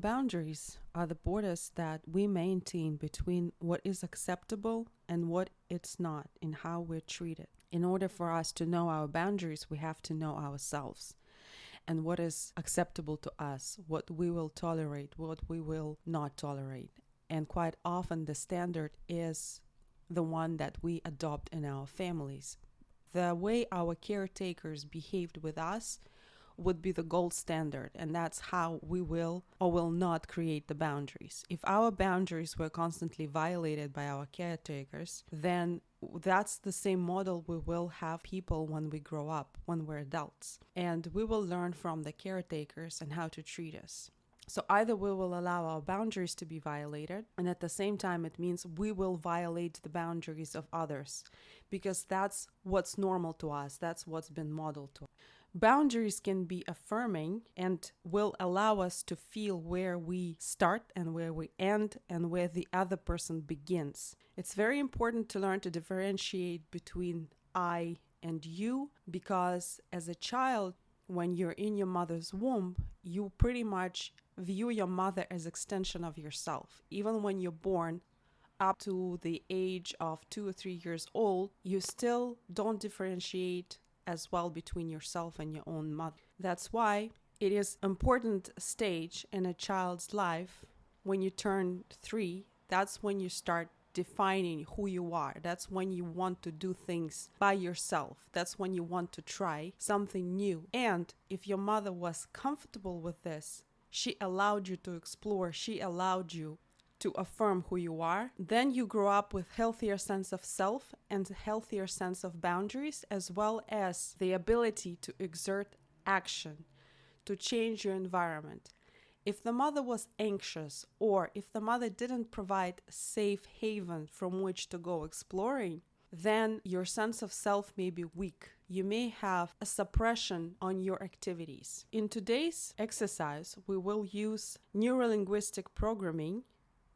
boundaries are the borders that we maintain between what is acceptable and what it's not in how we're treated. In order for us to know our boundaries, we have to know ourselves and what is acceptable to us, what we will tolerate, what we will not tolerate. And quite often the standard is the one that we adopt in our families. The way our caretakers behaved with us would be the gold standard, and that's how we will or will not create the boundaries. If our boundaries were constantly violated by our caretakers, then that's the same model we will have people when we grow up, when we're adults. And we will learn from the caretakers and how to treat us. So either we will allow our boundaries to be violated, and at the same time it means we will violate the boundaries of others, because that's what's normal to us, that's what's been modeled to us. Boundaries can be affirming and will allow us to feel where we start and where we end and where the other person begins. It's very important to learn to differentiate between I and you, because as a child, when you're in your mother's womb, you pretty much view your mother as extension of yourself. Even when you're born, up to the age of 2 or 3 years old, you still don't differentiate as well between yourself and your own mother. That's why it is an important stage in a child's life. When you turn 3, that's when you start defining who you are. That's when you want to do things by yourself. That's when you want to try something new. And if your mother was comfortable with this, she allowed you to explore, she allowed you to affirm who you are, then you grow up with healthier sense of self and healthier sense of boundaries, as well as the ability to exert action, to change your environment. If the mother was anxious, or if the mother didn't provide a safe haven from which to go exploring, then your sense of self may be weak. You may have a suppression on your activities. In today's exercise, we will use neurolinguistic programming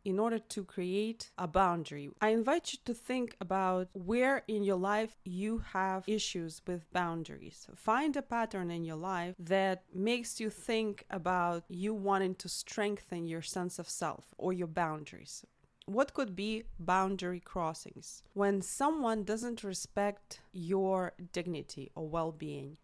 in order to create a boundary. I invite you to think about where in your life you have issues with boundaries. Find a pattern in your life that makes you think about you wanting to strengthen your sense of self or your boundaries. What could be boundary crossings? When someone doesn't respect your dignity or well-being.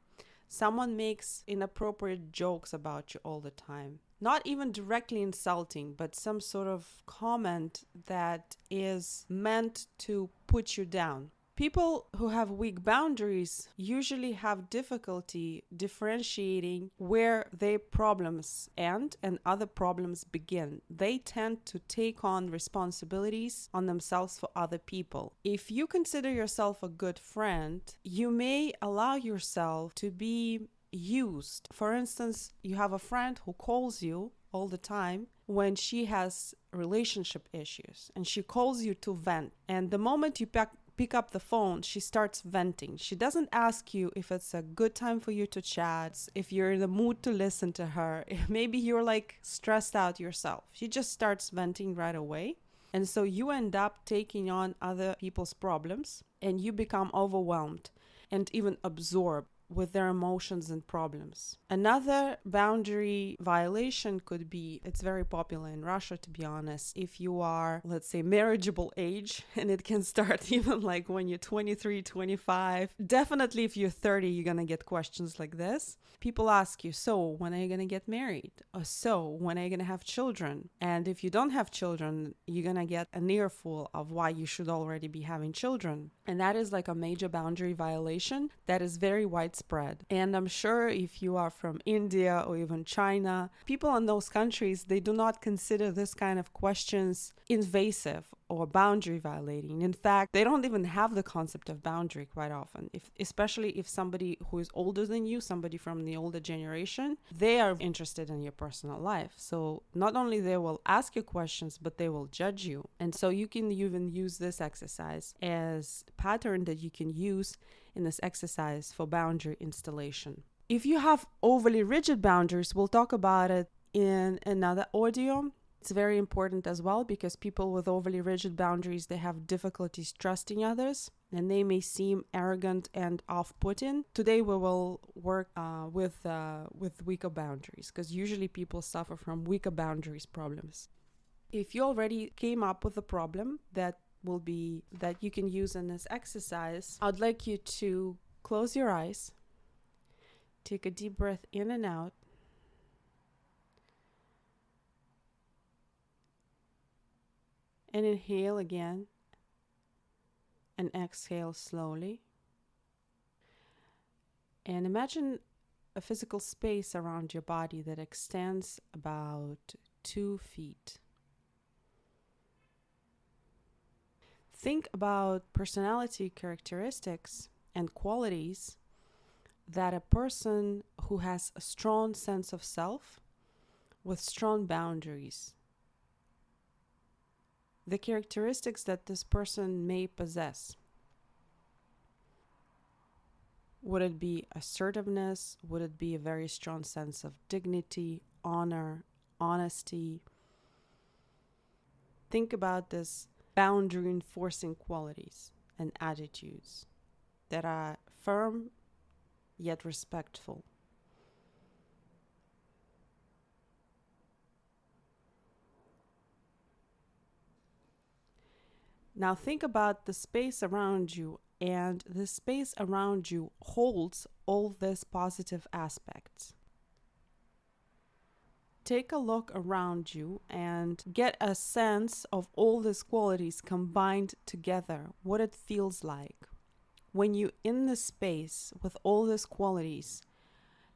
Someone makes inappropriate jokes about you all the time. Not even directly insulting, but some sort of comment that is meant to put you down. People who have weak boundaries usually have difficulty differentiating where their problems end and other problems begin. They tend to take on responsibilities on themselves for other people. If you consider yourself a good friend, you may allow yourself to be used. For instance, you have a friend who calls you all the time when she has relationship issues, and she calls you to vent. And the moment you pick up the phone, she starts venting. She doesn't ask you if it's a good time for you to chat, if you're in the mood to listen to her, if maybe you're like stressed out yourself. She just starts venting right away. And so you end up taking on other people's problems, and you become overwhelmed and even absorbed with their emotions and problems. Another boundary violation could be, it's very popular in Russia, to be honest, if you are, let's say, marriageable age, and it can start even like when you're 23, 25. Definitely if you're 30, you're gonna get questions like this. People ask you, so when are you gonna get married? Or so when are you gonna have children? And if you don't have children, you're gonna get an earful of why you should already be having children. And that is like a major boundary violation that is very widespread. And I'm sure if you are from India or even China, people in those countries, they do not consider this kind of questions invasive or boundary violating. In fact, they don't even have the concept of boundary quite often. Especially if somebody who is older than you, somebody from the older generation, they are interested in your personal life. So not only they will ask you questions, but they will judge you. And so you can even use this exercise as a pattern that you can use in this exercise for boundary installation. If you have overly rigid boundaries, we'll talk about it in another audio. It's very important as well because people with overly rigid boundaries, they have difficulties trusting others. and they may seem arrogant and off-putting. Today we will work with weaker boundaries, because usually people suffer from weaker boundaries problems. If you already came up with a problem that you can use in this exercise, I'd like you to close your eyes, take a deep breath in and out, and inhale again, and exhale slowly. And imagine a physical space around your body that extends about 2 feet. Think about personality characteristics and qualities that a person who has a strong sense of self with strong boundaries, the characteristics that this person may possess. Would it be assertiveness? Would it be a very strong sense of dignity, honor, honesty? Think about this boundary enforcing qualities and attitudes that are firm yet respectful. Now think about the space around you, and the space around you holds all these positive aspects. Take a look around you and get a sense of all these qualities combined together, what it feels like. When you're in the space with all these qualities,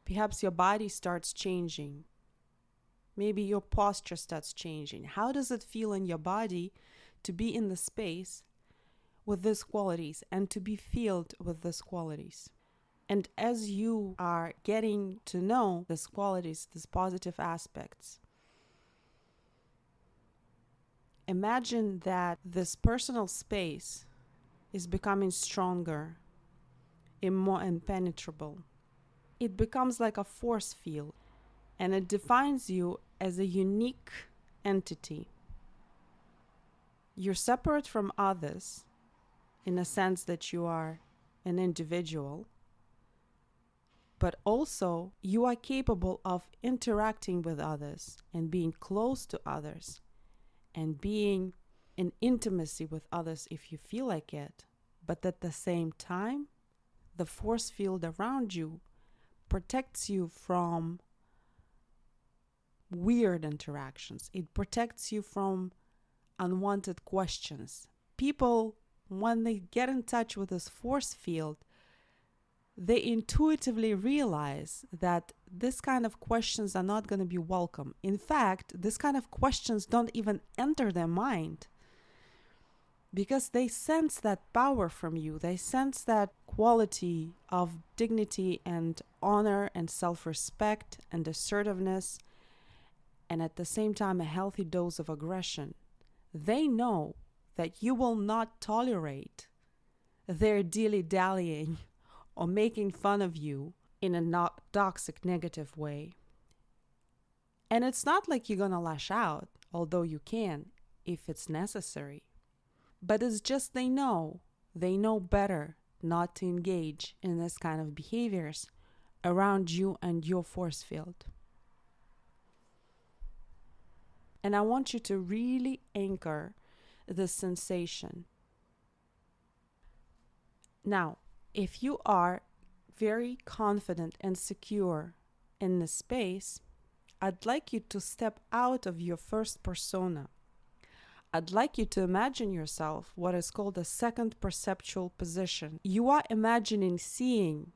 perhaps your body starts changing. Maybe your posture starts changing. How does it feel in your body to be in the space with these qualities and to be filled with these qualities? And as you are getting to know these qualities, these positive aspects, imagine that this personal space is becoming stronger and more impenetrable. It becomes like a force field, and it defines you as a unique entity. You're separate from others in a sense that you are an individual, but also you are capable of interacting with others and being close to others and being in intimacy with others if you feel like it. But at the same time, the force field around you protects you from weird interactions. It protects you from unwanted questions. People, when they get in touch with this force field, they intuitively realize that this kind of questions are not going to be welcome. In fact, this kind of questions don't even enter their mind, because they sense that power from you. They sense that quality of dignity and honor and self-respect and assertiveness, and at the same time a healthy dose of aggression. They know that you will not tolerate their dilly-dallying or making fun of you in a not toxic, negative way. And it's not like you're going to lash out, although you can if it's necessary. But it's just they know better not to engage in this kind of behaviors around you and your force field. And I want you to really anchor this sensation. Now, if you are very confident and secure in this space, I'd like you to step out of your first persona. I'd like you to imagine yourself what is called a second perceptual position. You are imagining seeing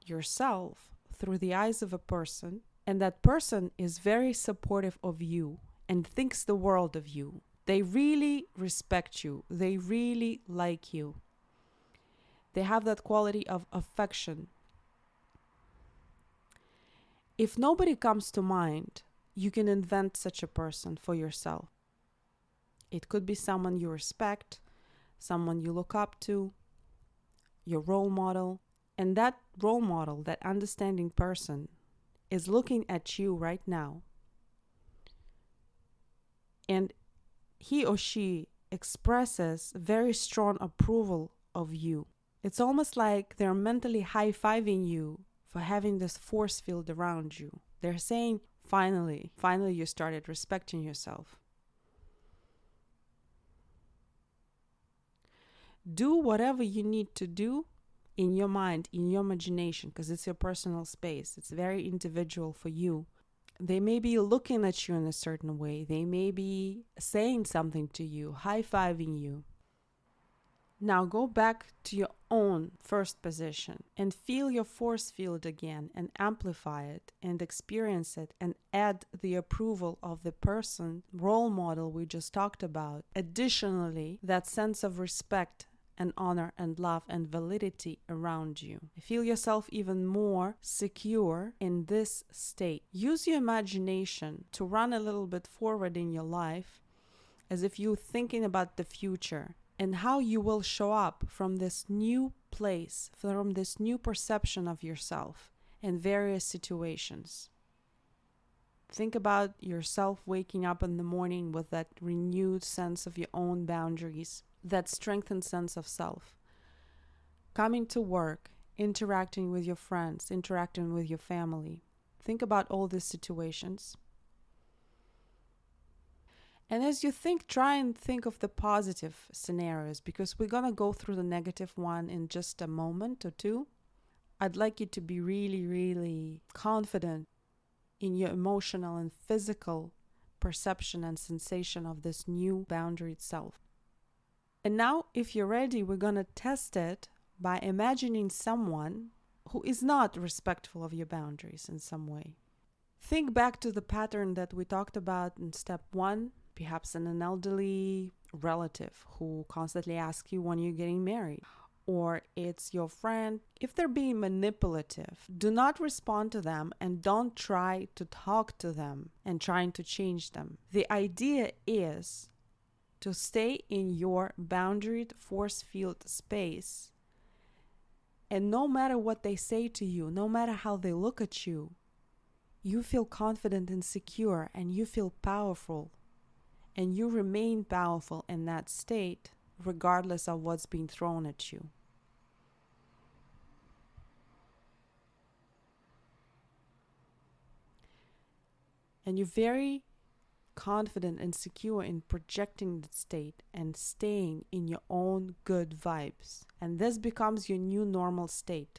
yourself through the eyes of a person, and that person is very supportive of you and thinks the world of you. They really respect you. They really like you. They have that quality of affection. If nobody comes to mind, you can invent such a person for yourself. It could be someone you respect, someone you look up to, your role model. And that role model, that understanding person, is looking at you right now. And he or she expresses very strong approval of you. It's almost like they're mentally high-fiving you for having this force field around you. They're saying, finally you started respecting yourself. Do whatever you need to do in your mind, in your imagination, because it's your personal space. It's very individual for you. They may be looking at you in a certain way. They may be saying something to you, high-fiving you. Now go back to your own first position and feel your force field again and amplify it and experience it and add the approval of the person, role model we just talked about. Additionally, that sense of respect and honor and love and validity around you. Feel yourself even more secure in this state. Use your imagination to run a little bit forward in your life as if you're thinking about the future and how you will show up from this new place, from this new perception of yourself in various situations. Think about yourself waking up in the morning with that renewed sense of your own boundaries, that strengthened sense of self. Coming to work, interacting with your friends, interacting with your family. Think about all these situations. And as you think, try and think of the positive scenarios, because we're going to go through the negative one in just a moment or two. I'd like you to be really, really confident in your emotional and physical perception and sensation of this new boundary itself. And now, if you're ready, we're going to test it by imagining someone who is not respectful of your boundaries in some way. Think back to the pattern that we talked about in step 1. Perhaps an elderly relative who constantly asks you when you're getting married. Or it's your friend. If they're being manipulative, do not respond to them and don't try to talk to them and trying to change them. The idea is to stay in your boundaried force field space. And no matter what they say to you, no matter how they look at you, you feel confident and secure and you feel powerful. And you remain powerful in that state regardless of what's being thrown at you. And you're very confident and secure in projecting that state and staying in your own good vibes. And this becomes your new normal state.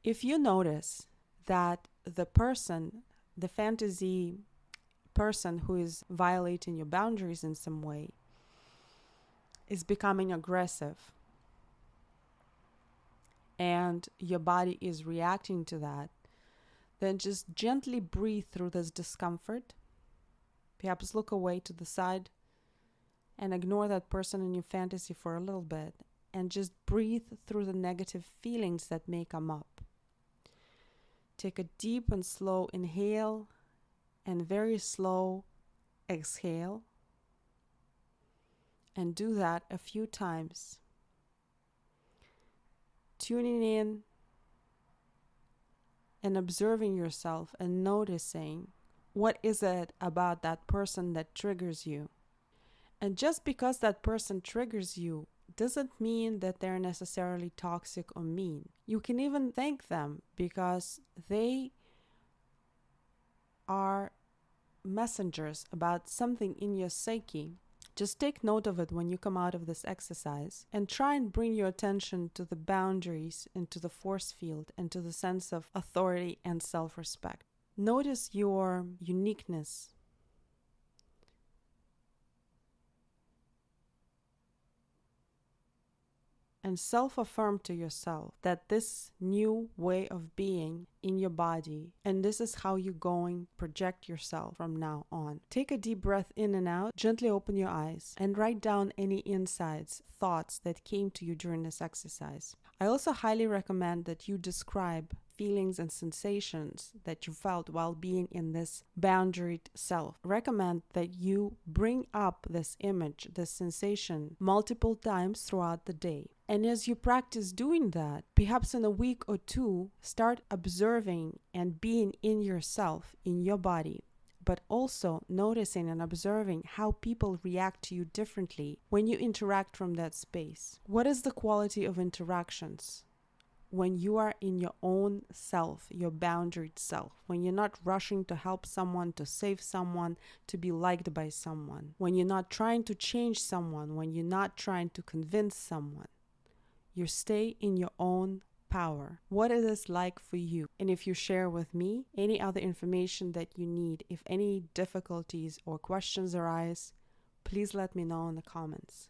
If you notice that the fantasy person who is violating your boundaries in some way is becoming aggressive and your body is reacting to that, then just gently breathe through this discomfort. Perhaps look away to the side and ignore that person in your fantasy for a little bit and just breathe through the negative feelings that may come up. Take a deep and slow inhale and very slow exhale. And do that a few times. Tuning in and observing yourself and noticing what is it about that person that triggers you. And just because that person triggers you doesn't mean that they're necessarily toxic or mean. You can even thank them because they are messengers about something in your psyche. Just take note of it when you come out of this exercise and try and bring your attention to the boundaries and to the force field and to the sense of authority and self-respect. Notice your uniqueness. And self-affirm to yourself that this new way of being in your body, and this is how you're going to project yourself from now on. Take a deep breath in and out, gently open your eyes, and write down any insights, thoughts that came to you during this exercise. I also highly recommend that you describe feelings and sensations that you felt while being in this boundaried self. Recommend that you bring up this image, this sensation, multiple times throughout the day. And as you practice doing that, perhaps in a week or two, start observing and being in yourself, in your body, but also noticing and observing how people react to you differently when you interact from that space. What is the quality of interactions? When you are in your own self, your boundaried self, when you're not rushing to help someone, to save someone, to be liked by someone, when you're not trying to change someone, when you're not trying to convince someone, you stay in your own power. What it is like for you. And if you share with me any other information that you need, if any difficulties or questions arise, please let me know in the comments.